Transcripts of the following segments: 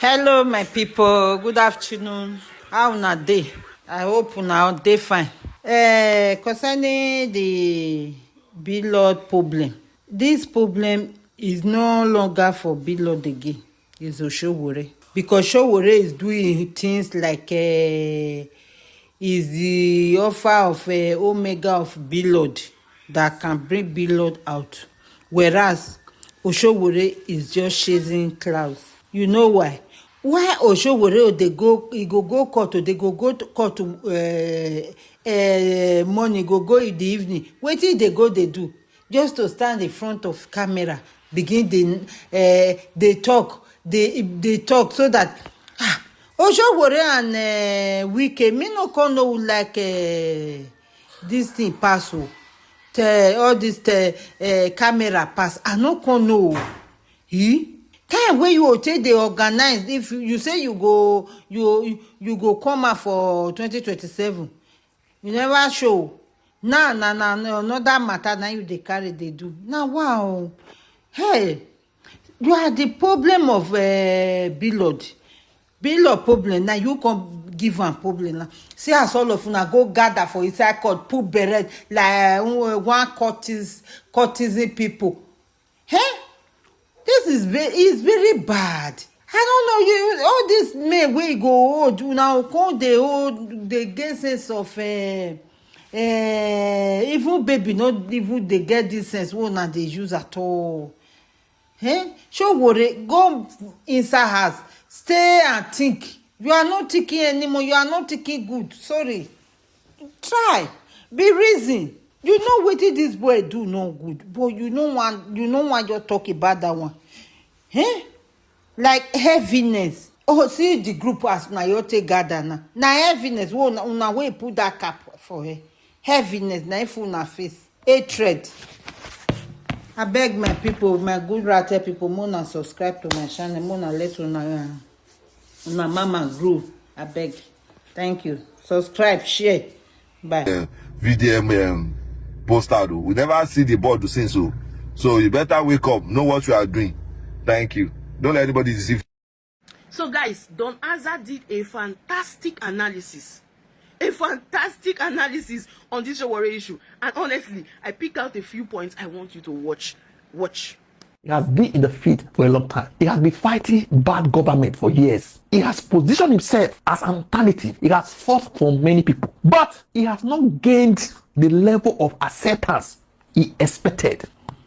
Hello, my people. Good afternoon. How una dey? I hope una dey fine. Concerning the Bilod problem, this problem is no longer for Bilod again. It's Sowore, because Sowore is doing things like is the offer of Omega of Bilod that can bring Bilod out, whereas Sowore is just chasing clouds. You know why? Why Sowore dey go? He go court. They go to court morning, go in the evening. Wetin dey go dey do? Just to stand in front of camera, begin dey talk, dey talk, so that Sowore and Wike, me no come know like this thing pass o. All this camera pass, I no come know. Time wey you go take dey organize, if you say you go come out for 2027, you never show. Now na another matter na you dey carry dey do. Now wow, hey, you are the problem of Bilod problem. Now you come give am problem now. See as all of una go gather for inside court, put beret like one courtesan people. Hey, this is very bad. I don't know, you all this men wey go hold now, come dey hold the get sense of even baby not even dey get this sense wey una dey use at all. Sowore, go inside house, stay and think. You are not thinking anymore. You are not thinking good. Sorry. Try be reason. You know wetin this boy do no good, but you no want just talk about that one. Like heaviness. Oh, see the group as na you take gather now. Na heaviness. Una wey put that cap for her. Heaviness na if una face. Hatred. I beg my people, my good rate people, mona subscribe to my channel, mona let una mama grow. I beg. Thank you. Subscribe, share. Bye. VDM poster though. We never see the board to say so. So you better wake up, know what you are doing. Thank you. Don't let anybody deceive. So guys, Don Azza did a fantastic analysis. A fantastic analysis on this Sowore issue. And honestly, I picked out a few points I want you to watch. He has been in the field for a long time. He has been fighting bad government for years. He has positioned himself as an alternative. He has fought for many people. But he has not gained the level of acceptance he expected.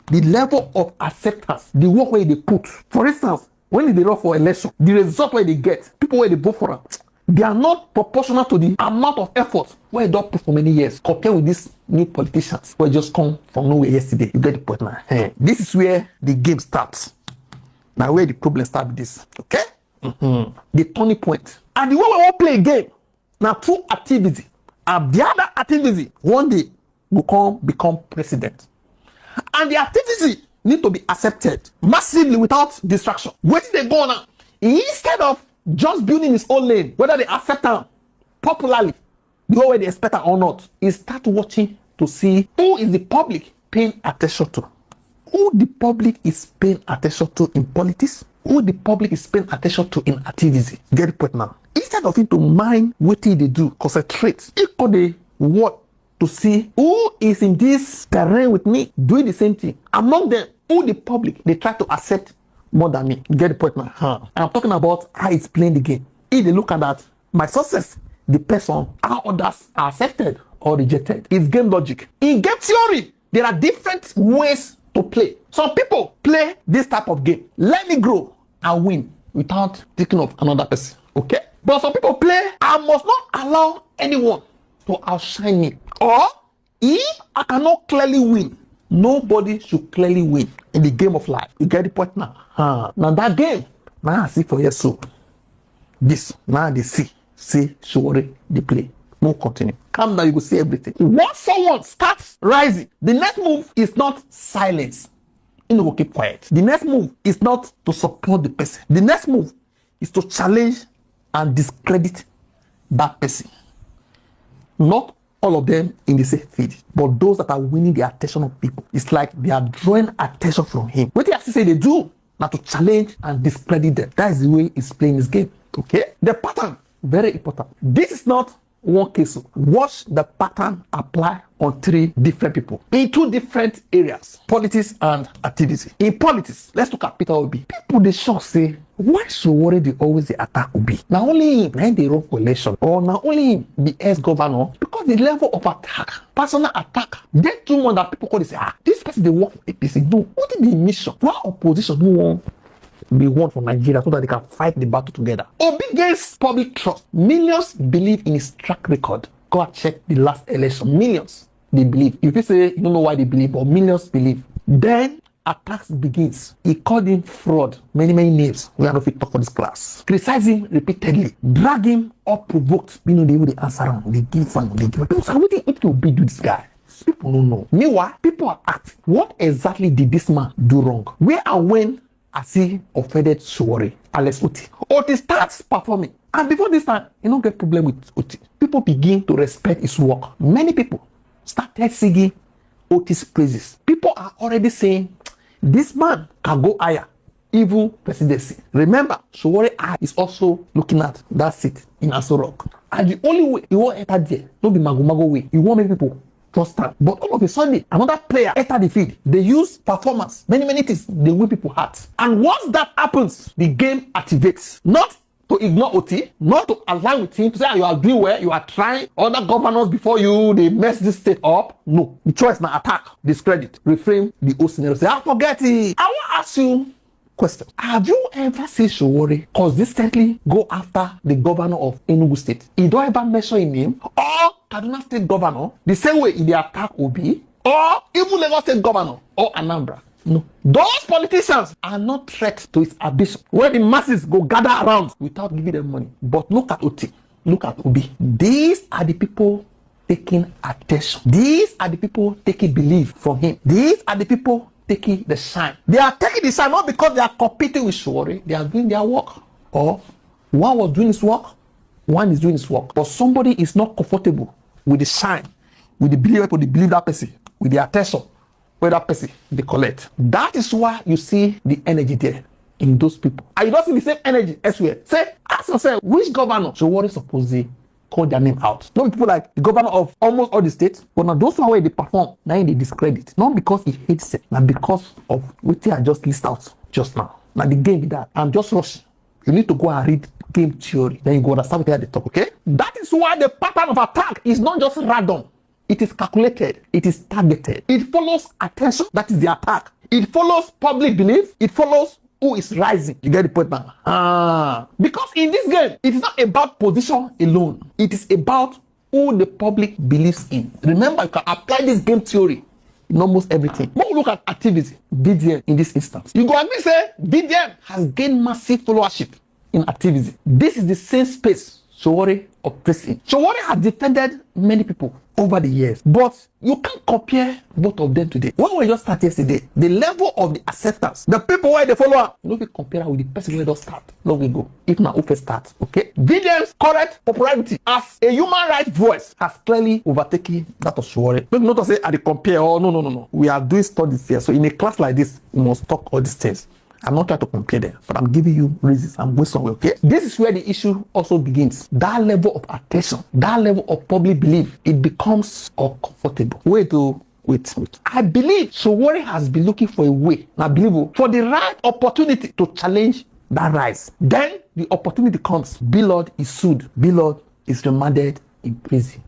The level of acceptance, the work where they put. For instance, when they run for election, the result where they get, people where they vote for them, they are not proportional to the amount of effort where they don't put for many years, compared with these new politicians who just come from nowhere yesterday. You get the point now. This is where the game starts. Now where the problem starts with this. Okay? The turning point. And the way we won't play a game, now through activity, and the other activity, one day will become president. And the activity need to be accepted massively without distraction. Where did they go now? Instead of just building his own lane, whether they accept him popularly, the way they expect him or not, he start watching to see who is the public paying attention to. Who the public is paying attention to in politics, who the public is paying attention to in activity. Get the point now. Instead of him to mind what they do, concentrate, he could they what to see who is in this terrain with me doing the same thing. Among them, who the public they try to accept more than me. Get the point now. I'm talking about how it's playing the game. If they look at that, my success depends on how others are accepted or rejected. It's game logic. In game theory, there are different ways to play. Some people play this type of game. Let me grow and win without thinking of another person. Okay? But some people play, I must not allow anyone to outshine me. Or if I cannot clearly win, nobody should clearly win in the game of life. You get the point now? Now that game, now I see for you so. This, now they see Sowore, they play. No continue. Come down, you will see everything. Once someone starts rising, the next move is not silence. You will keep quiet. The next move is not to support the person. The next move is to challenge and discredit that person. Not all of them in the same field, but those that are winning the attention of people. It's like they are drawing attention from him. What they actually say they do, now to challenge and discredit them. That is the way he's playing this game. Okay? The pattern, very important. This is not one case. Watch the pattern apply on 3 different people in 2 different areas, politics and activity. In politics, let's look at Peter Obi. People they sure say, why Sowore they always the attack Obi? Now only him, now they run for election, or now only him be ex-governor, because the level of attack, personal attack, they too much that people call this, this person they work for APC. No, what is the mission? Why opposition who want be one for Nigeria so that they can fight the battle together? Obi gains public trust. Millions believe in his track record. Go and check the last election. Millions they believe. If you say you don't know why they believe, but millions believe. Then attacks begins. He called him fraud. Many names. We are not fit talk for this class. Criticize him repeatedly. Drag him up provoked. You know they will answer him. They give fun. They give. People say, what will be do this guy? People don't know. Meanwhile, people are asking, what exactly did this man do wrong? Where and when has he offended Sowore, Alex Oti? Oti starts performing. And before this time, you don't get problem with Oti. People begin to respect his work. Many people started singing Oti's praises. People are already saying, this man can go higher, even presidency. Remember, Sowore is also looking at that seat in Aso Rock. And the only way he won't enter there, don't be mago way. He won't make people trust him. But all of a sudden, another player enter the field. They use performance, many things. They win people's hearts. And once that happens, the game activates. Not to ignore Oti, not to align with him, to say you are doing well, you are trying. Other governors before you, they mess this state up. No. The choice now attack, discredit, reframe the whole scenario. Say, forget it. I want to ask you question. Have you ever seen Sowore consistently go after the governor of Enugu State? You don't ever mention his name? Or Kaduna State governor, the same way in the attack Obi? Or even Lagos State governor or Anambra? No. Those politicians are not threat to his ambition, where the masses go gather around without giving them money. But look at Oti, look at Obi. These are the people taking attention. These are the people taking belief from him. These are the people taking the shine. They are taking the shine not because they are competing with Sowore. They are doing their work. Or one was doing his work, one is doing his work. But somebody is not comfortable with the shine, with the belief people, they believe that person, with the attention where that person they collect. That is why you see the energy there in those people. And you don't see the same energy elsewhere. Say, ask yourself, which governor Sowore is supposed to call their name out? Not people like the governor of almost all the states, but now those who they perform, now they discredit. Not because he hates it, but because of what I just list out just now. Now the game is that. I'm just rushing. You need to go and read game theory. Then you go understand what they talk, okay? That is why the pattern of attack is not just random. It is calculated. It is targeted. It follows attention. That is the attack. It follows public belief. It follows who is rising. You get the point now? Because in this game, it is not about position alone. It is about who the public believes in. Remember, you can apply this game theory in almost everything. When we look at activity, BDM in this instance, you go agree say BDM has gained massive followership in activity. This is the same space Sowore operates in. Sowore has defended many people over the years, but you can't compare both of them today. When we just start yesterday, the level of the acceptance, the people where they follow, you don't compare with the person where they start long ago. If not, who start, okay? BDM's current popularity as a human rights voice has clearly overtaken that of Sowore. Maybe not to say I compare. Oh no. We are doing studies here, so in a class like this, we must talk all these things. I'm not trying to compare them, but I'm giving you reasons. I'm going somewhere, okay? This is where the issue also begins. That level of attention, that level of public belief, it becomes uncomfortable. Wait. I believe Sowore has been looking for a way, now believe, for the right opportunity to challenge that rise. Then the opportunity comes. Billord is sued. Billord is remanded in prison.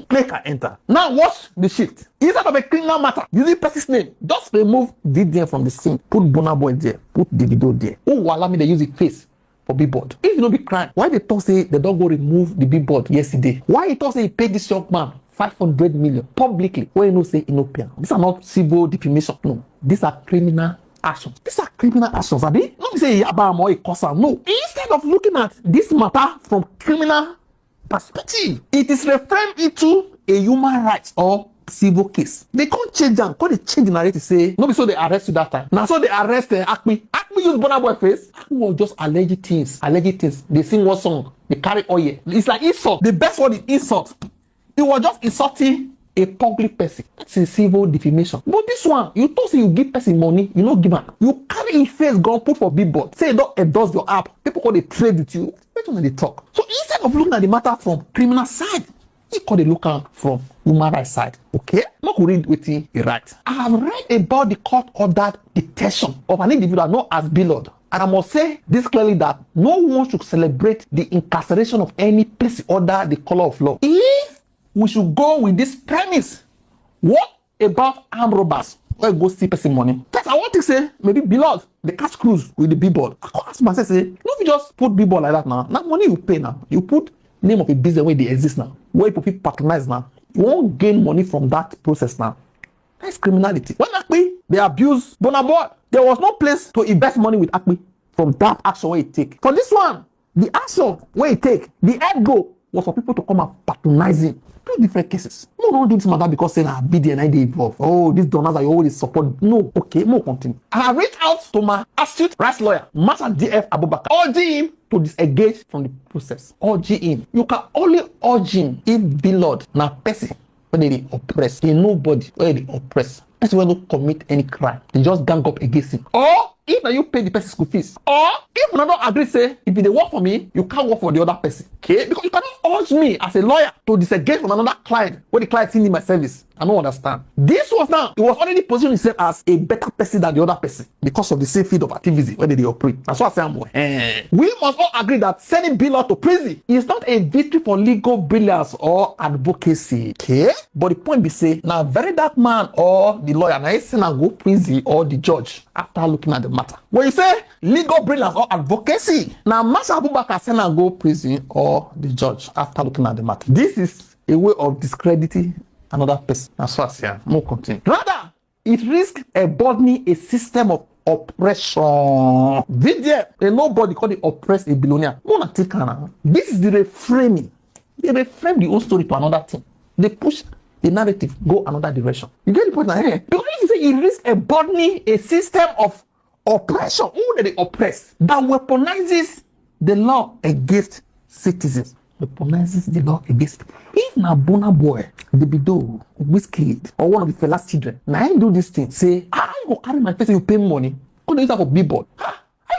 Play can enter. Now watch the shift. Instead of a criminal matter, using person's name, just remove VDM from the scene. Put Burna Boy there. Put Davido there. Who will allow me to use the face for billboard? If you don't be crying, why they talk say they don't go remove the billboard yesterday? Why you talk say he paid this young man 500 million publicly? Why you know say Inopian? These are not civil defamation. No, these are criminal actions. These are criminal actions. Are they? Not say Yabam or a cosa. No. Instead of looking at this matter from criminal perspective, it is reframed into a human rights or civil case. They can't change them. Can't they change the narrative? Say no, so they arrest you that time. Now so they arrest Akmi. Akmi use Burna Boy face. Akmi was just alleged things. They sing one song. They carry oil. It's like insult. The best word is insult. It was just insulting a public person. That's a civil defamation. But this one, you talk say you give person money, you no give am. You carry your face, go put for billboard. Say you don't endorse your app. People call they trade with you. Which one they talk? So instead of looking at the matter from criminal side, he call the look am from human rights side. Okay? Make we read wetin he write. I have read about the court ordered detention of an individual known as Billord. And I must say this clearly that no one should celebrate the incarceration of any person under the color of law. If we should go with this premise, what about armed robbers? Where go see person money? That's I want to say maybe Billord the catch cruise with the billboard. I ask myself say, no, if you just put billboard like that now, not money you pay now. You put name of a business where they exist now, where people patronize now. You won't gain money from that process now. That's criminality. When Akpi, they abuse Bonaboy, there was no place to invest money with Akpi from that action where it take. For this one, the action where it take, the end goal was for people to come and patronize him. Two different cases. No, don't do this matter because saying BD and they involved. Oh, these donors are you always support. No, okay, more continue. And I reached out to my astute rights lawyer, Master DF Abubakar, urging him to disengage from the process. Urge him. You can only urge him if Billord na person when they oppress. They nobody where they oppress. Person will not commit any crime. They just gang up against him. Or if you pay the person school fees. Or if you don't agree, say, if they work for me, you can't work for the other person. Okay? Because you cannot urge me as a lawyer to disengage from another client when the client is in my service. I don't understand. This was now, it was already positioned itself as a better person than the other person because of the same field of activity where they operate. That's what I'm saying. We must all agree that sending Billord to prison is not a victory for legal brilliance or advocacy. Okay? But the point be say, now very dark man or the lawyer, now he's send and go prison or the judge after looking at the matter. When you say legal brilliance or advocacy, now Master Abubakar send and go prison or the judge after looking at the matter. This is a way of discrediting another person. That's what I say. More continue. Rather, it risks burdening a system of oppression. Video, nobody call it oppress a billionaire. This is the reframing. They reframe the whole story to another thing. They push the narrative go another direction. You get the point now? Because if you say it risks burdening a system of oppression, who they oppress, that weaponizes the law against citizens. Weaponizes the law against. If na Burna Boy, Davido, Wizkid, or one of the fella's children, now I do this thing, say, you go carry my face and you pay me money, go to use that for billboard. I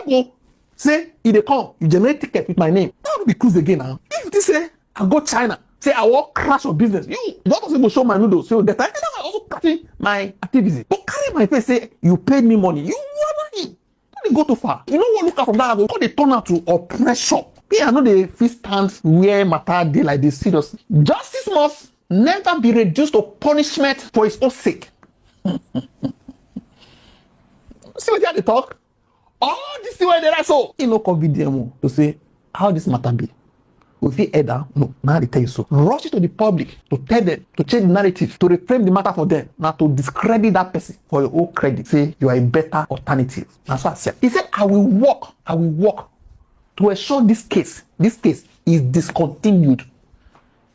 go say, if they come, you generate ticket with my name. That will be cruise again now. If you say, I go China, say I want crash your business, you don't also go show my noodles, so that I also carry my activity. But carry my face, say, you paid me money. You are not. Don't go too far. You know what look at from that, because they turn out to oppression. I know the fist stand where matter dey like this seriously. Justice must never be reduced to punishment for its own sake. See what they talk? All this way they write so. You know, convenient to say how this matter be. If you either no, now they tell you so. Rush it to the public to tell them, to change the narrative, to reframe the matter for them, now to discredit that person for your own credit. Say you are a better alternative. That's what I said. He said, I will work to ensure this case is discontinued.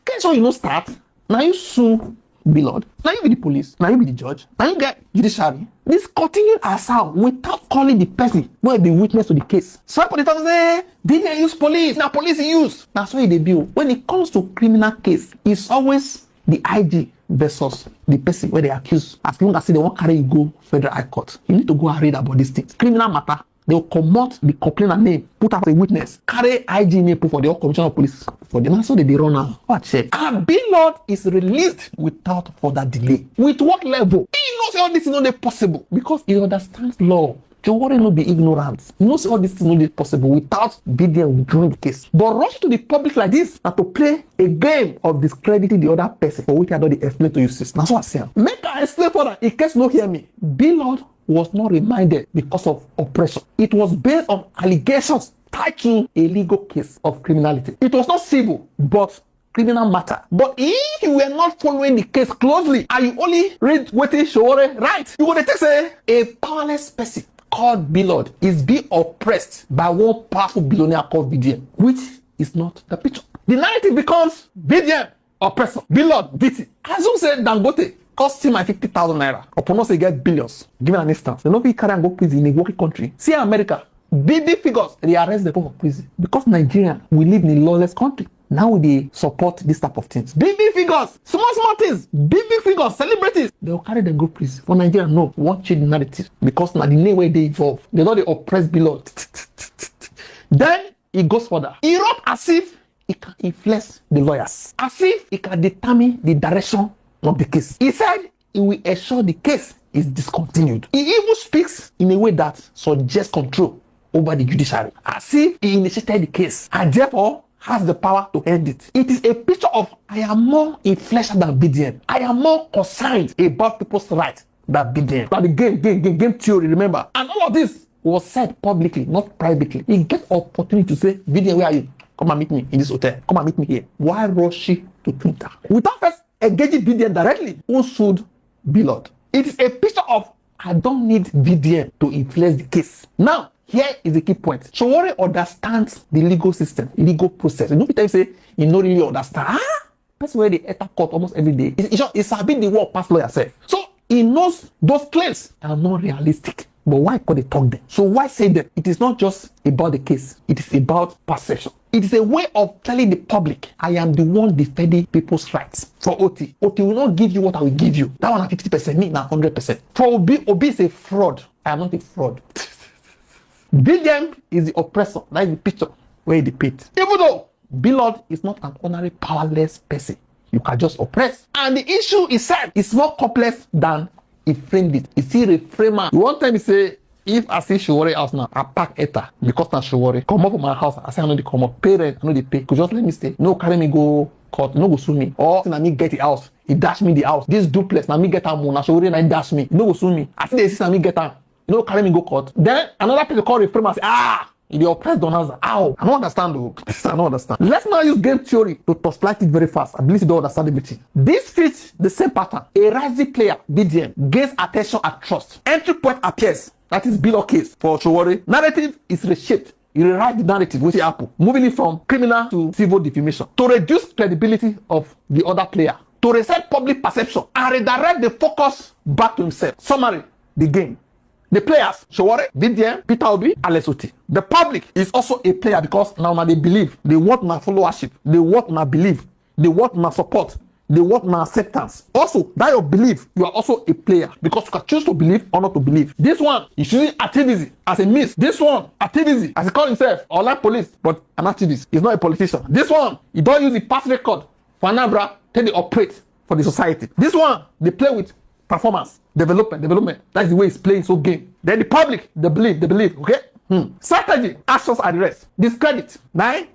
Case when you don't start, now you sue Billord, now you be the police, now you be the judge, now you get judiciary. This continued assault without calling the person who be witness to the case. Some politicians say, didn't use police, now police use. That's why they do. When it comes to criminal case, it's always the IG versus the person where they accuse. As long as they won't carry you go federal high court, you need to go and read about these things. Criminal matter. They will commot the complainant name, put out a witness, carry IG name for the commissioner of police for them. That's how they run now. What check? And Billord is released without further delay. With what level? He knows all this is not possible because he understands law. Sowore no be ignorant. He knows all this is not possible without being withdrawing the case. But rush to the public like this and to play a game of discrediting the other person for which I don't explain to you, sis. That's what I say. Make I explain further in case you don't hear me. Billord was not reminded because of oppression. It was based on allegations tied to a legal case of criminality. It was not civil, but criminal matter. But if you were not following the case closely and you only read what Sowore right, you would say a powerless person called Billord is being oppressed by one powerful billionaire called BDM, which is not the picture. The narrative becomes BDM oppressor, Billord victim. As you said, Dangote cost him 50,000 naira. Upon us, they get billions. Give me an instance. They don't be carry and go prison in a working country. See America, big figures, they arrest the people for prison. Because Nigeria, we live in a lawless country. Now they support this type of things. Big figures, small things, big figures, celebrities. They will carry them go prison. For Nigeria, no, won't change the narrative because now the name where they evolve. They know they oppress below. Then it goes further. He wrote as if it can influence the lawyers, as if it can determine the direction of the case. He said he will ensure the case is discontinued. He even speaks in a way that suggests control over the judiciary, as if he initiated the case and therefore has the power to end it. It is a picture of I am more influential than BDM. I am more concerned about people's rights than BDM. But the game theory, remember. And all of this was said publicly, not privately. He gets opportunity to say, BDM, where are you? Come and meet me in this hotel. Come and meet me here. Why rush to Twitter? Without first engaging BDM directly, who sued Billard? It is a picture of I don't need BDM to influence the case. Now, here is the key point. Sowore understands the legal system, legal process. You know, people say you don't really understand. That's where they enter court almost every day. It's a bit the work past lawyer self. So he knows those claims are not realistic. But why could they talk them? So why say them? It is not just about the case. It is about perception. It is a way of telling the public, I am the one defending people's rights. For OT, OT will not give you what I will give you. That one at 50%, me now 100%. For Obi is a fraud. I am not a fraud. BDM is the oppressor. That is the picture where he depicts. Even though Billard is not an ordinary powerless person, you can just oppress. And the issue is said is more complex than he framed it. He still reframer. One time he say, if I see Sowore house now, I pack ETA because now Sowore come up from my house. I say I know they come up, pay rent, I know they pay. Could just let me stay. No carry me go court, no go sue me. Or na me get the house, he dash me the house. This duplex, na me get am, na Sowore na dash me. No go sue me. I see they see na me get am. You know, carry me go court. Then another person call reframer and say, you oppress don't answer. Ow, I don't understand though. I don't understand. Let's now use game theory to torchlight it very fast. I believe you don't understand everything. This fits the same pattern. A rising player, BDM, gains attention and trust. Entry point appears. That is Billard case for Sowore. Narrative is reshaped. You rewrite the narrative with the apple, moving it from criminal to civil defamation to reduce credibility of the other player, to reset public perception and redirect the focus back to himself. Summary, the game. The players, Sowore, BDM, Peter Obi, Alex Oti. The public is also a player because now they believe, they want my followership, they want my belief, they want my support, they want my acceptance. Also, that your belief, you are also a player because you can choose to believe or not to believe. This one is using activism as a means. This one, activism, as he calls himself, or like police, but an activist. He's not a politician. This one, he don't use the past record for Anambra, then they operate for the society. This one, they play with performance, development. That's the way it's playing so game. Then the public, they believe, okay? Strategy, actions are the rest. Discredit. 9.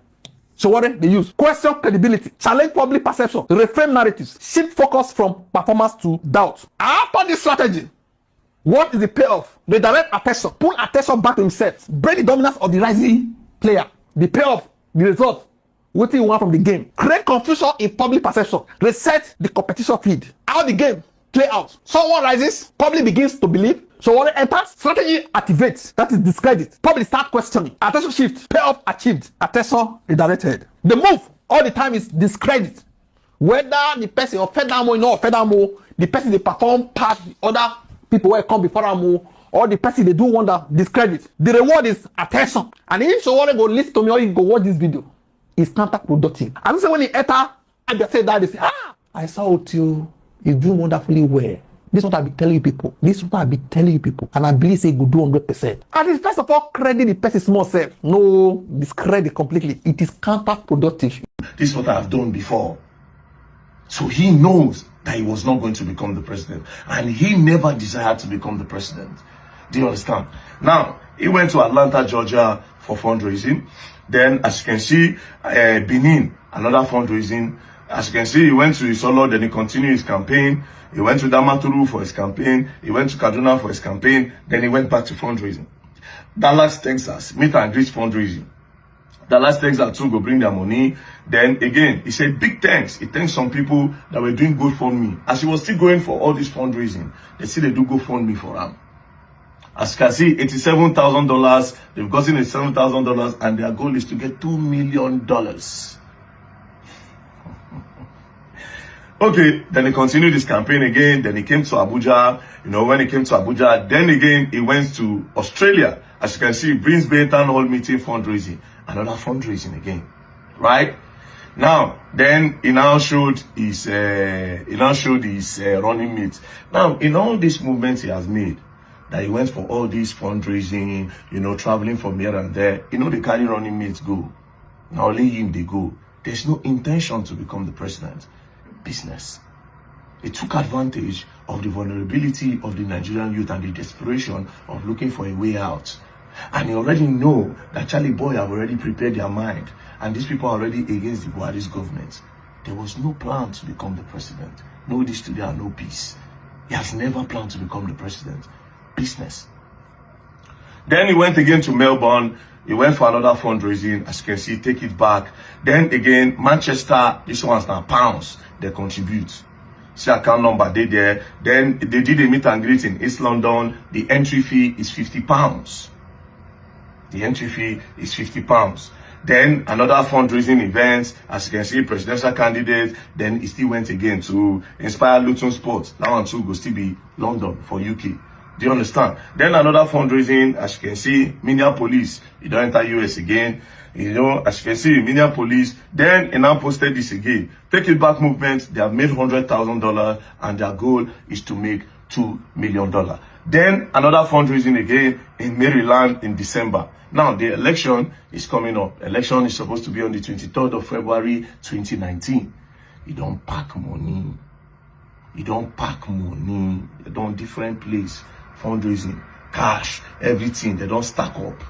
Sowore, they use question credibility, challenge public perception, reframe narratives, shift focus from performance to doubt. After this strategy, what is the payoff? They direct attention, pull attention back to himself, break the dominance of the rising player. The payoff, the result, what he want from the game. Create confusion in public perception, reset the competition feed. How the game play out. Someone rises, public begins to believe. Sowore enters, strategy activates, that is discredit. Public start questioning. Attention shift, payoff achieved, attention redirected. The move all the time is discredit. Whether the person offend them or not offend them, the person they perform past the other people who come before them, or the person they do wonder, discredit. The reward is attention. And if Sowore go listen to me or you go watch this video, it's counterproductive. And so when he enter, and they say that, they say, I saw it you. He's doing wonderfully well. This is what I be telling you people. And I believe he will do 100%. And it's first of all credit the person small self. No, discredit completely. It is counterproductive. This is what I've done before. So he knows that he was not going to become the president. And he never desired to become the president. Do you understand? Now, he went to Atlanta, Georgia for fundraising. Then, as you can see, Benin, another fundraising. As you can see, he went to Isolo, then he continued his campaign. He went to Damaturu for his campaign. He went to Kaduna for his campaign. Then he went back to fundraising. Dallas, Texas, meet and greet fundraising. Dallas, Texas too go bring their money. Then again, he said big thanks. He thanked some people that were doing GoFundMe. As he was still going for all this fundraising, they see they do GoFundMe for him. As you can see, $87,000. They've gotten $7,000 and their goal is to get $2 million. Okay, then he continued his campaign again. Then he came to Abuja. You know, when he came to Abuja, then again, he went to Australia. As you can see, Brisbane Town Hall meeting fundraising. Another fundraising again, right? Now, then he now showed his running mate. Now, in all these movements he has made, that he went for all this fundraising, traveling from here and there, they carry running mates go. Now only him they go. There's no intention to become the president. Business. He took advantage of the vulnerability of the Nigerian youth and the desperation of looking for a way out. And he already know that Charlie Boy have already prepared their mind. And these people are already against the Buhari's government. There was no plan to become the president. No this today and no peace. He has never planned to become the president. Business. Then he went again to Melbourne. He went for another fundraising. As you can see, take it back. Then again, Manchester, this one's now pounds. They contribute. See account number, they there. Then they did a meet and greet in East London. The entry fee is £50. The entry fee is £50. Then another fundraising event, as you can see, presidential candidate. Then he still went again to Inspire Luton Sports. That one too will still be London for UK. Do you understand? Then another fundraising, as you can see, Minneapolis. You don't enter US again. As you can see, Minneapolis. Then he now posted this again. Take It Back movement. They have made $100,000 and their goal is to make $2 million. Then another fundraising again in Maryland in December. Now the election is coming up. Election is supposed to be on the 23rd of February 2019. You don't pack money. You don't pack money. You don't different place. Fundraising, cash, everything. They don't stack up.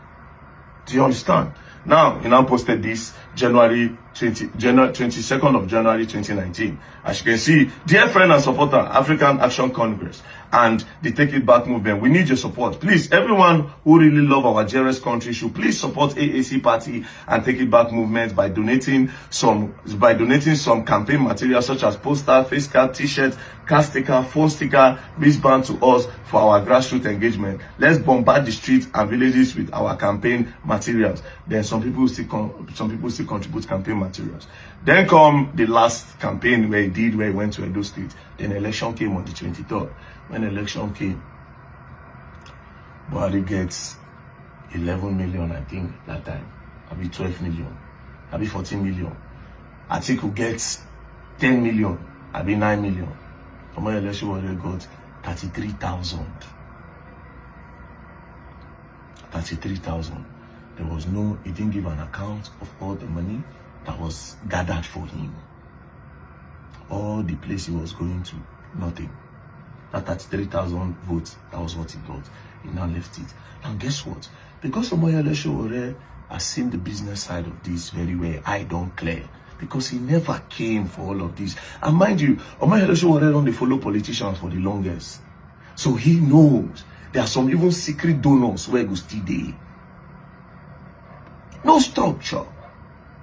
Do you understand? Now, he now posted this 22nd of January 2019. As you can see, dear friend and supporter, African Action Congress and the Take It Back movement, we need your support. Please, everyone who really love our dearest country should please support AAC Party and Take It Back movement by donating some campaign material such as poster, face card, t-shirt, car sticker, phone sticker, wristband to us for our grassroots engagement. Let's bombard the streets and villages with our campaign materials. Then some people still contribute campaign materials. Then come the last campaign where he went to Edo State. Then election came on the 23rd. When election came, Buhari gets 11 million, I think, that time. I'll be 12 million. I'll be 14 million. Atiku gets 10 million. I'll be 9 million. For my election, Buhari got 33,000. 33,000. There was no, he didn't give an account of all the money that was gathered for him. All the place he was going to, nothing. That 33,000 votes, that was what he got. He now left it. And guess what? Because Omoyele Sowore has seen the business side of this very well, I don't clear. Because he never came for all of this. And mind you, Omoyele Sowore don't follow politicians for the longest. So he knows there are some even secret donors where go still there. No structure.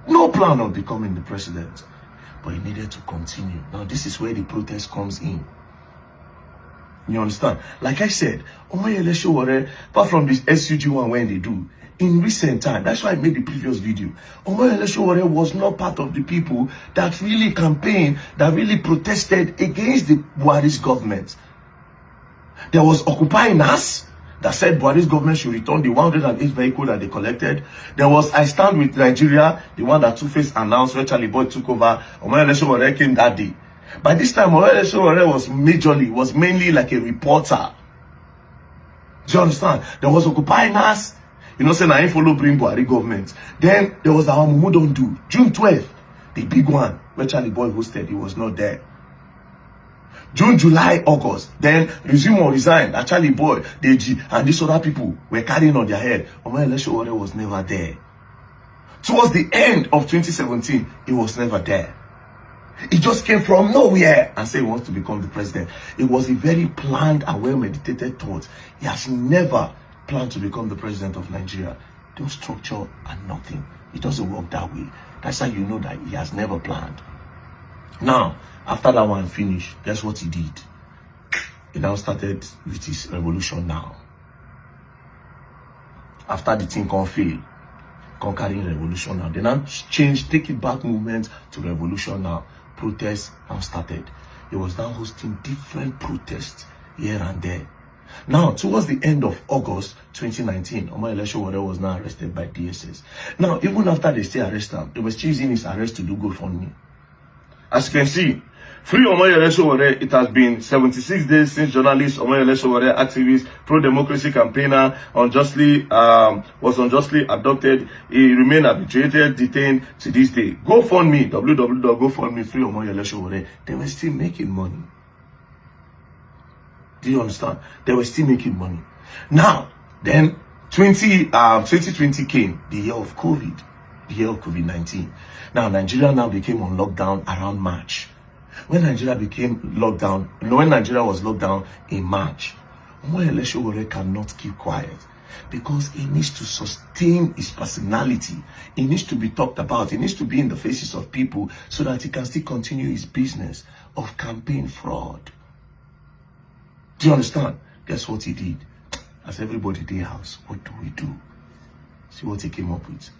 No plan of becoming the president. But he needed to continue. Now this is where the protest comes in. You understand? Like I said, Omoyele Sowore, apart from this SUG one when they do, in recent time, that's why I made the previous video, Omoyele Sowore was not part of the people that really campaigned, that really protested against the Buhari's government. There was Occupy Nas that said Buhari's government should return the 108 vehicle that they collected. There was I Stand With Nigeria, the one that Two-Face announced when Charlie Boy took over. Omoyele Sowore came that day. By this time, Omoyele Sowore was mainly like a reporter. Do you understand? There was Occupy Nas, saying I ain't follow bring Buhari government. Then there was our Mumu Don't Do, June 12th, the big one, where Charlie Boy hosted, he was not there. June, July, August, then resume or resign, that Charlie Boy, Deji, and these other people were carrying on their head. Omoyele Sowore was never there. Towards the end of 2017, he was never there. He just came from nowhere and said he wants to become the president. It was a very planned and well-meditated thought. He has never planned to become the president of Nigeria. No structure and nothing. It doesn't work that way. That's how you know that he has never planned. Now, after that one finished, guess what he did? He now started with his revolution now. After the thing can fail, conquering revolution now. They now changed, Take It Back movement to revolution now. Protests now started. He was now hosting different protests here and there. Now, towards the end of August 2019, Omoyele Sowore was now arrested by DSS. Now, even after they still arrest him, they were still using his arrest to do GoFundMe. As you can see, free Omoyele Sowore, it has been 76 days since journalist Omoyele Sowore, activist, pro-democracy campaigner, was unjustly abducted. He remained arbitrated, detained to this day. GoFundMe, www.gofundme, free Omoyele Sowore. They were still making money. Do you understand? They were still making money. Now, then 2020 came, the year of COVID, the year of COVID-19. Now, Nigeria now became on lockdown around March. When Nigeria was locked down in March, Omoyele Sowore cannot keep quiet because he needs to sustain his personality. He needs to be talked about. He needs to be in the faces of people so that he can still continue his business of campaign fraud. Do you understand? Guess what he did? As everybody did house, what do? See what he came up with.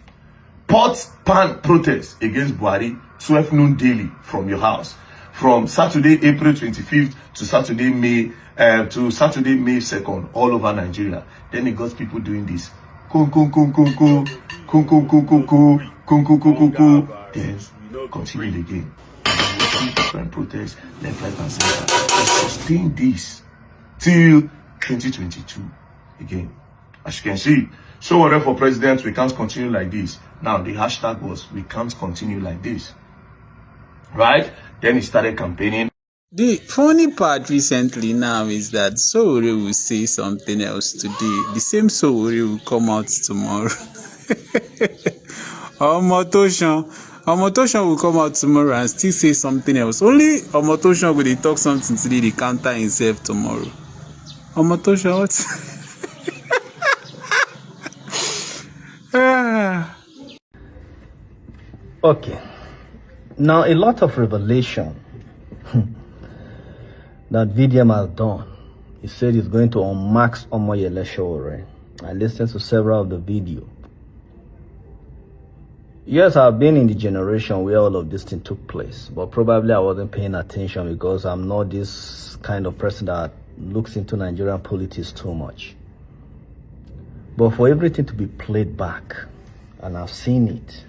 Pot pan protest against Buhari, 12 noon daily from your house. From Saturday, April 25th to Saturday, May 2nd, all over Nigeria. Then he got people doing this. Then continued again. Different protests, left, right, and center. He sustained this till 2022 again. As you can see, Sowore for president, we can't continue like this. Now the hashtag was we can't continue like this, right? Then he started campaigning. The funny part recently now is that Sowore will say something else today. The same Sowore will come out tomorrow. Omotoshan will come out tomorrow and still say something else. Only Omotoshan will talk something today, they counter himself tomorrow. Omotoshan, what? Okay. Now, a lot of revelation that VDM has done. He said he's going to unmask Omoyele Sowore. I listened to several of the video. Yes, I've been in the generation where all of this thing took place, but probably I wasn't paying attention because I'm not this kind of person that looks into Nigerian politics too much. But for everything to be played back, and I've seen it,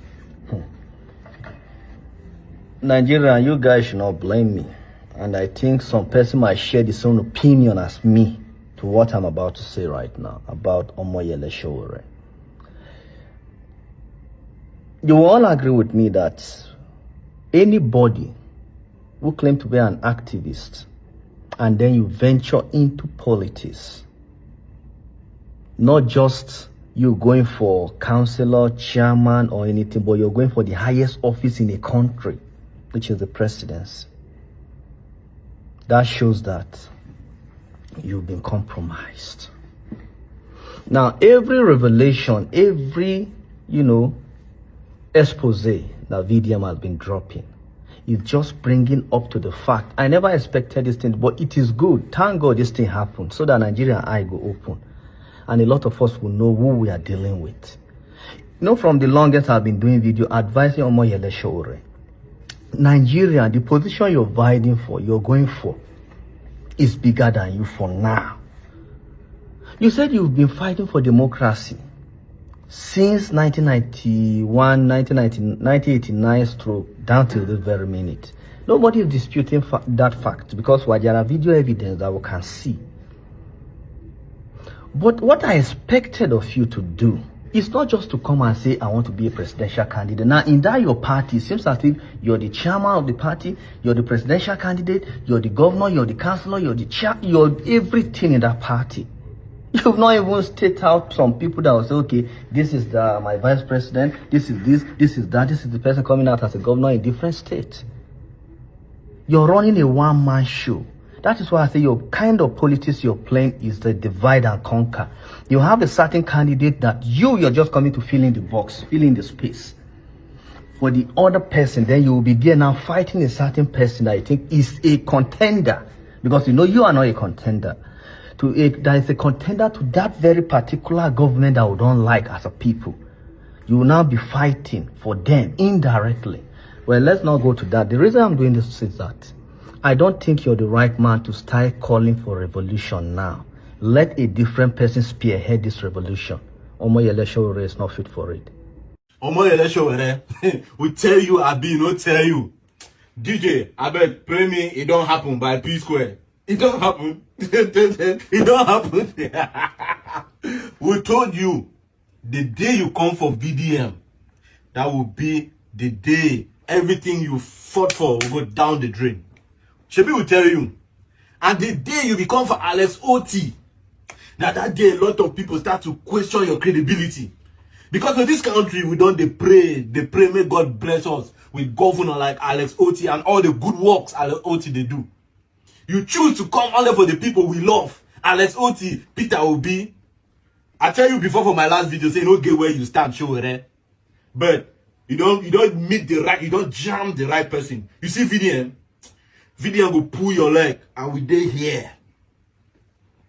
Nigeria, you guys should not blame me. And I think some person might share the same opinion as me to what I'm about to say right now about Omoyele Sowore. You will all agree with me that anybody who claims to be an activist and then you venture into politics, not just you going for councillor, chairman or anything, but you're going for the highest office in a country, which is the presidency. That shows that you've been compromised. Now, every revelation, every, expose that VDM has been dropping is just bringing up to the fact. I never expected this thing, but it is good. Thank God this thing happened so that Nigerian eye go open. And a lot of us will know who we are dealing with. From the longest I've been doing video advising Omoyele Sowore, Nigeria, the position you're vying for, you're going for, is bigger than you for now. You said you've been fighting for democracy since 1991, 1989 stroke, down till this very minute. Nobody is disputing that fact because there are video evidence that we can see. But what I expected of you to do is not just to come and say, I want to be a presidential candidate. Now, in that your party, it seems as if you're the chairman of the party, you're the presidential candidate, you're the governor, you're the councillor, you're the chair, you're everything in that party. You've not even stated out some people that will say, okay, this is my vice president, this is that, this is the person coming out as a governor in different states. You're running a one-man show. That is why I say your kind of politics you're playing is the divide and conquer. You have a certain candidate that you're just coming to fill in the box, fill in the space. For the other person, then you will be there now fighting a certain person that I think is a contender. Because you are not a contender. There is a contender to that very particular government that we don't like as a people. You will now be fighting for them indirectly. Well, let's not go to that. The reason I'm doing this is that I don't think you're the right man to start calling for revolution now. let a different person spearhead this revolution. Omoyele Sowore is not fit for it. Omoyele Sowore, we tell you, Abi, no tell you. DJ, I bet, pray me, it don't happen by P Square. It don't happen. It don't happen. We told you, the day you come for VDM, that will be the day everything you fought for will go down the drain. Shebi will tell you. And the day you become for Alex OT, that day a lot of people start to question your credibility. Because in this country, we don't they pray, may God bless us with governor like Alex Oti and all the good works Alex Oti they do. You choose to come only for the people we love. Alex Oti, Peter Obi. I tell you before for my last video, say no get where you stand, Sowore. But you don't meet the right, you don't jam the right person. You see VDM will pull your leg and we dey here.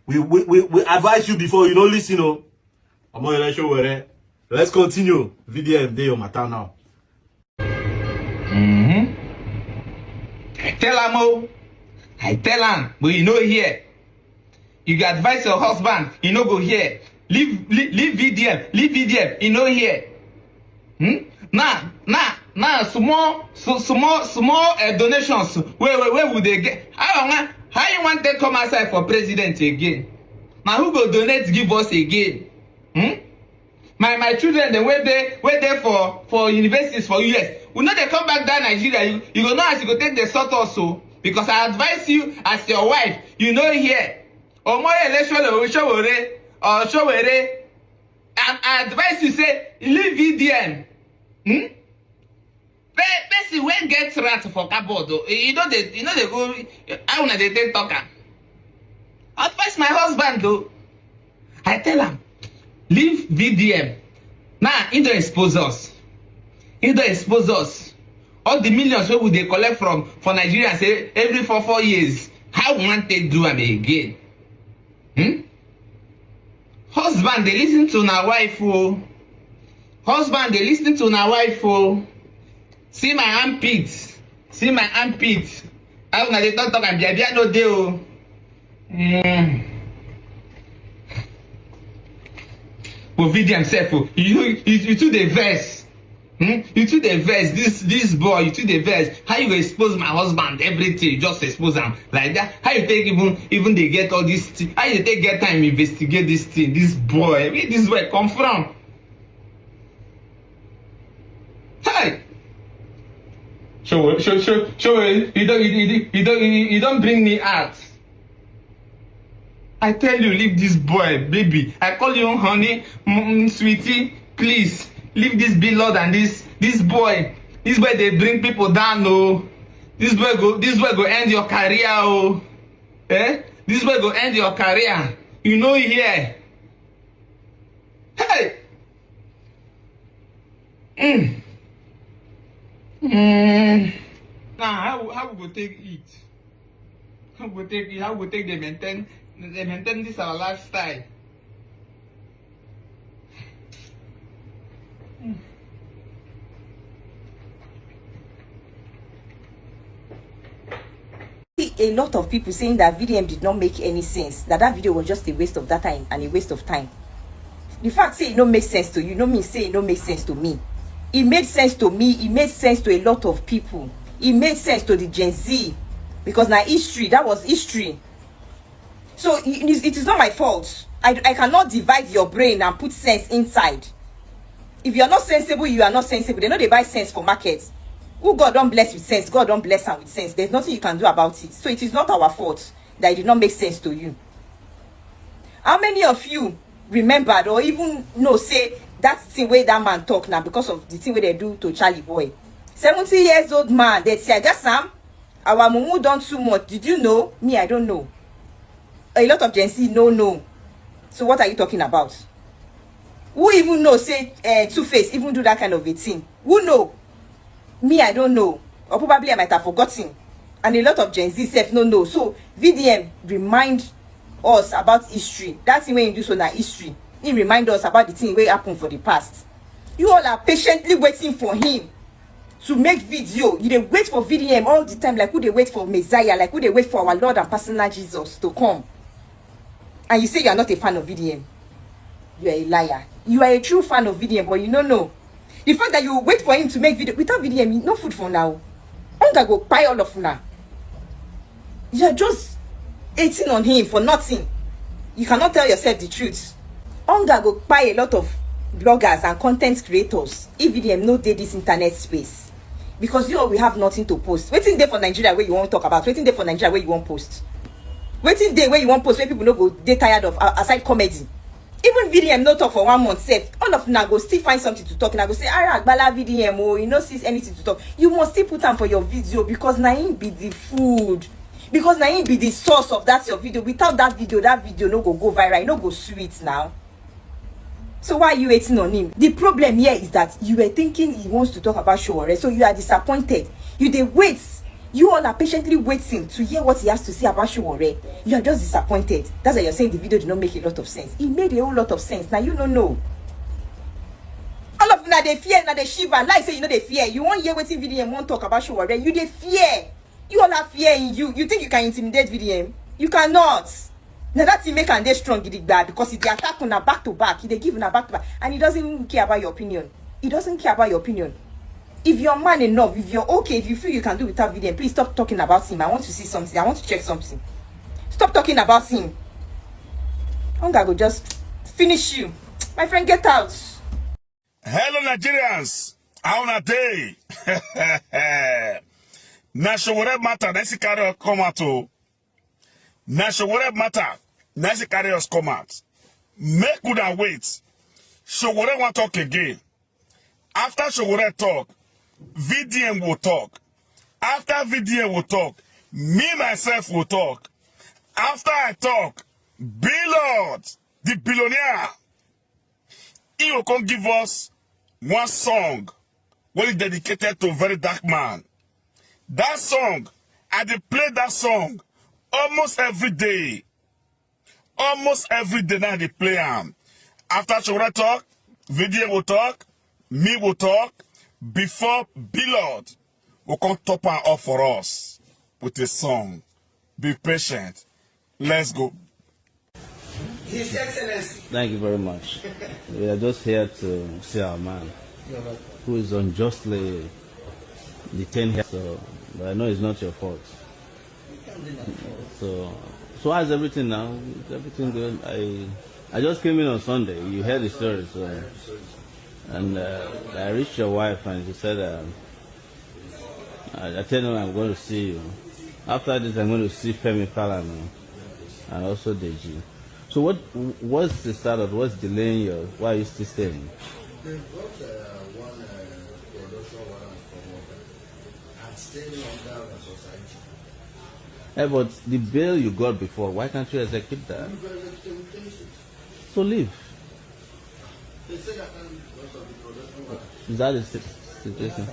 We advise you before you don't listen, oh. Omoyele Sowore. Let's continue. VDM dey your matter now. Tell him, oh. I tell him, but you know here. You got advise your husband, you know go here. Leave VDM, you know here. Now, small donations. Where would they get? How you want to come outside for president again? Now who go donate give us again? My children, they wait there for universities for US. We know they come back down Nigeria. You go know as you go take the sort also. Because I advise you as your wife, you know here. Omoyele Sowore or Sowore. And I advise you say, leave VDM. Person when get rat for cupboard, you know they go. I wanna they take talker. Advise my husband though. I tell him, leave VDM. Now he don't expose us. All the millions we they collect for Nigerians every 4 years. How want they do them again? Husband, they listen to my wife, oh. Husband, they listen to my wife, oh. See my armpits. I wanna they talk and be no deal. But VDM self, you to the verse. You to the verse, this boy, you to the verse. How you expose my husband, everything, you just expose him like that. How you take even they get all this thing? How you take get time investigate this thing, this boy, where this boy come from? Hey! Show you don't bring me out. I tell you, leave this boy, baby. I call you honey, sweetie, please. Leave this beloved and this boy. This boy they bring people down, oh. This boy go end your career, oh. This boy go end your career. You know here. Hey. Now how we go take it? How we take the maintain this our lifestyle? A lot of people saying that VDM did not make any sense, that video was just a waste of data and a waste of time. The fact say it don't make sense to you, no mean say it don't make sense to me. It made sense to me, it made sense to a lot of people. It made sense to the Gen Z. Because now history, that was history. So it is not my fault. I cannot divide your brain and put sense inside. If you are not sensible, you are not sensible. They know they buy sense for markets. Who God don't bless with sense, God don't bless her with sense. There's nothing you can do about it. So it is not our fault that it did not make sense to you. How many of you remembered or even know say that thing where that man talk now because of the thing where they do to Charlie boy? 70 years old man, they say, I guess Sam, our mumu done too much. Did you know? Me, I don't know. A lot of Gen Z no. So what are you talking about? Who even know say Two-Face even do that kind of a thing? Who know? Me, I don't know. Or probably I might have forgotten. And a lot of Gen Z self no know. So VDM remind us about history. That's the way you do so now history. He remind us about the thing where happened for the past. You all are patiently waiting for him to make video. You dey wait for VDM all the time, like who they wait for Messiah, like who they wait for our Lord and personal Jesus to come. and you say you are not a fan of VDM, you are a liar. You are a true fan of VDM, but you don't know. The fact that you wait for him to make video without VDM, no food for now. Hunger go buy all of now. You are just hating on him for nothing. You cannot tell yourself the truth. Hunger go buy a lot of bloggers and content creators if VDM no dey this internet space, because you all will have nothing to post. Waiting there for Nigeria where you want to talk about, waiting there for Nigeria where you want post, waiting there where you want post where people no go dey tired of aside comedy. Even VDM no talk for 1 month safe, all of una go still find something to talk, and I go say Agbala VDM, oh, you no see anything to talk. You must still put am for your video, because na him be the food, because na him be the source of that your video. Without that video no go viral, no go sweet now. So why are you waiting on him? The problem here is that you were thinking he wants to talk about Sowore, so you are disappointed. You dey wait. You all are patiently waiting to hear what he has to say about Sowore. You are just disappointed. That's why you're saying the video did not make a lot of sense. It made a whole lot of sense. Now you don't know. All of now they fear, now they shiver. Like say you know they fear. You won't hear waiting video and won't talk about Sowore. You they fear. You all have fear in you. You think you can intimidate VDM? You cannot. Now that he make and they strong bad, because if they attack on a back to back, he they give on a back to back, and he doesn't even care about your opinion. He doesn't care about your opinion. If you're man enough, if you're okay, if you feel you can do without VDM, please stop talking about him. I want to see something. I want to check something. Stop talking about him. Hunger go just finish you. My friend, get out. Hello, Nigerians. How na day? Sowore matter, let's carry us come out. Sowore matter, let's carry us come out. Make good and wait. Sowore want talk again. After Sowore talk, VDM will talk. After VDM will talk, me myself will talk. After I talk, Billord, the billionaire, he will come give us one song what is dedicated to a very dark man. That song, I dey play that song almost every day. Almost every day now they play am. After Sowore talk, VDM will talk, me will talk, before Billord will come top and off for us with a song. Be patient. Let's go. His Excellency. Thank you very much. We are just here to see our man who is unjustly detained here. So, but I know it's not your fault. So how's everything now? Is everything good? I just came in on Sunday. You heard the story, so. And I reached your wife and she said, I tell her I'm going to see you. After this, I'm going to see Femi Falana and also Deji. So what's the start of what's delaying you? Why are you still staying? They got one production from I'm staying under the society. Hey, but the bail you got before, why can't you execute that? So leave. They said I can't because of the production. Is that the situation?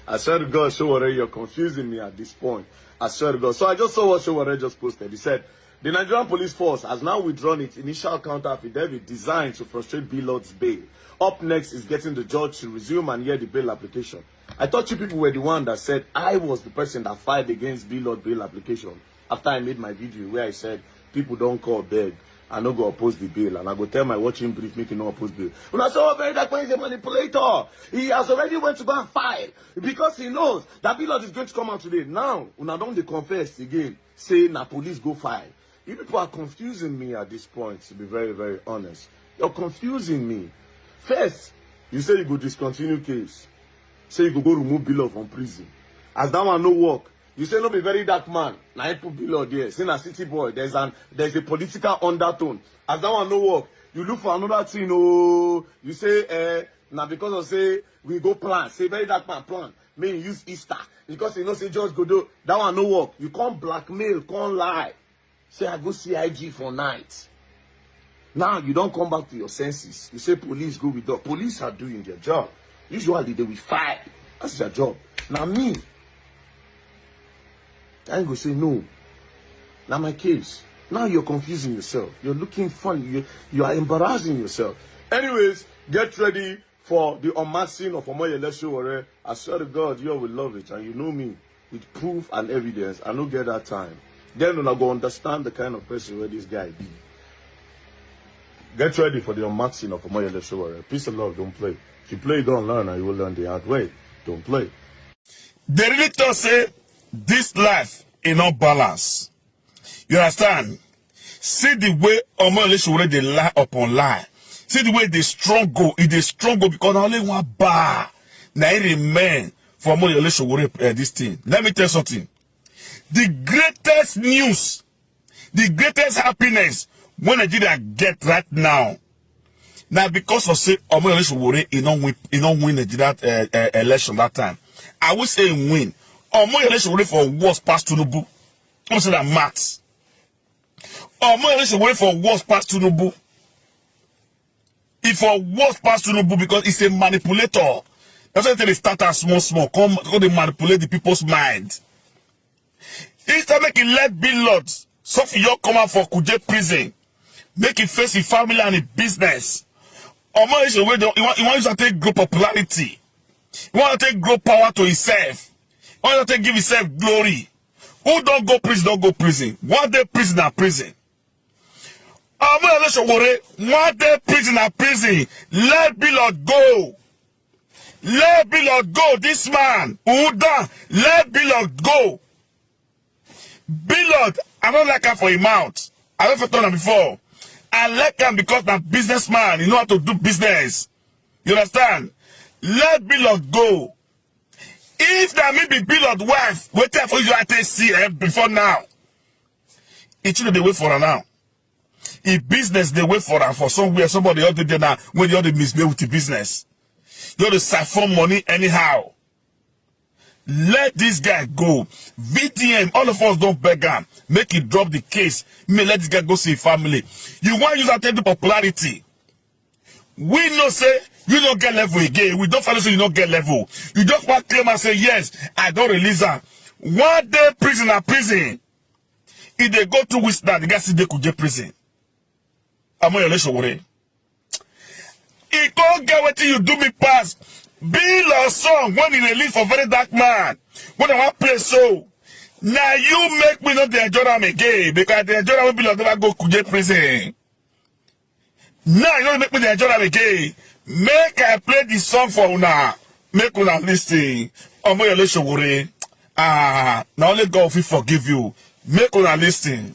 I swear to God, Sowore, you're confusing me at this point. I swear to God. So I just saw what Sowore just posted. He said, the Nigerian police force has now withdrawn its initial counter affidavit designed to frustrate Billord's bail. Up next is getting the judge to resume and hear the bail application. I thought you people were the one that said I was the person that filed against Billord bail application after I made my video where I said people don't call beg. I no go oppose the bill, and I go tell my watching brief make no oppose bill. When I saw very that man is a manipulator, he has already went to go and file because he knows that Billord is going to come out today. Now, when I don't confess again, say na police go file. You people are confusing me at this point. To be very, very honest, you're confusing me. First, you say you go discontinue case, say you go remove Billord from prison. As that one no work. You say no be very dark man. Now I put Billord there. Say na city boy. There's a political undertone. As that one no work, you look for another thing. Oh, you say now because of say we go plan. Say very dark man plan. May use Easter because you know say George Godot. That one no work. You can't blackmail, can't lie. Say I go CIG for night. Now you don't come back to your senses. You say police go with dog. Police are doing their job. Usually they will fight. That's their job. Now me. I ain't gonna say no. Now my case. Now you're confusing yourself. You're looking funny. You are embarrassing yourself. Anyways, get ready for the unmasking of Omoyele Sowore. I swear to God, you all will love it. And you know me. With proof and evidence. I don't get that time. Then you're go understand the kind of person where this guy be. Get ready for the unmaxing of Omoyele Sowore. Peace and love, don't play. If you play, don't learn, and you will learn the hard way. Don't play. They really thought say this life is not balance. You understand? See the way Omoyele Sowore they lie upon lie. See the way they struggle. It is struggle because only one bar. Now it remain for Omoyele Sowore this thing. Let me tell you something. The greatest news, the greatest happiness when Nigeria get right now. Now because of say Omoyele Sowore he don't win Nigeria election that time. I will say win. Omoyele Sowore for worst past Tinubu. I'm saying that maths. Omoyele Sowore for worst past Tinubu. If for worst past Tinubu because he's a manipulator. That's why they start as small. Come they manipulate the people's mind. Instead make it let billboards. So for you come out for Kuje prison. Make it face his family and his business. Omoyele Sowore he wants to take grow popularity. He wants to take grow power to himself. He wants to take give himself glory. Who don't go prison, don't go prison. One day prison and prison. Omoyele Sowore, one day prison and prison. Let billboard go. Let billboard go. This man, who done, let billboard go. Billboard, I don't like him for his mouth. I never told him before. I like him because I'm a businessman. He know how to do business. You understand? Let billboard go. If that may be billboard wife, wait for you to see before now. It should be wait for her now. If business they wait for her for somewhere, somebody other than now when the other misbehave with the business. You have to siphon money anyhow. Let this guy go. VTM, all of us don't beg him. Make it drop the case. May let this guy go see his family. You want to use that to popularity. We know say you don't get level again. We don't follow say you don't get level. You just want to claim and say yes, I don't release her. One day prison and prison. If they go to which that the guy see they could get prison. Omoyele Sowore. It can't get what you do me pass. Bill or song when in a leave for very dark man. When I want to play so. Now you make me not the enjoy them again. Because the enjoy them will never go Kuje prison. Now you don't make me the enjoy them again. Make I play this song for una. Make una listen. Omoyele Sowore. Now only God will forgive you. Make una listen.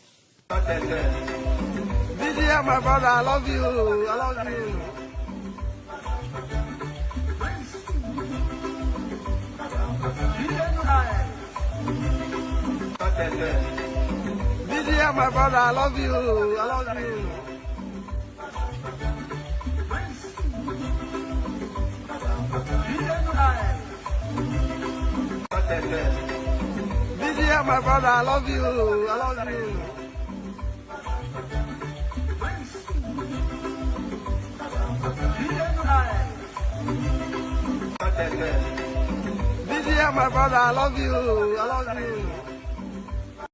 DJ, my brother, I love you. I love you. DJ, my brother, I love you. I love you. DJ, my brother, I love you. I love you. DJ, my brother, I love you. I love you.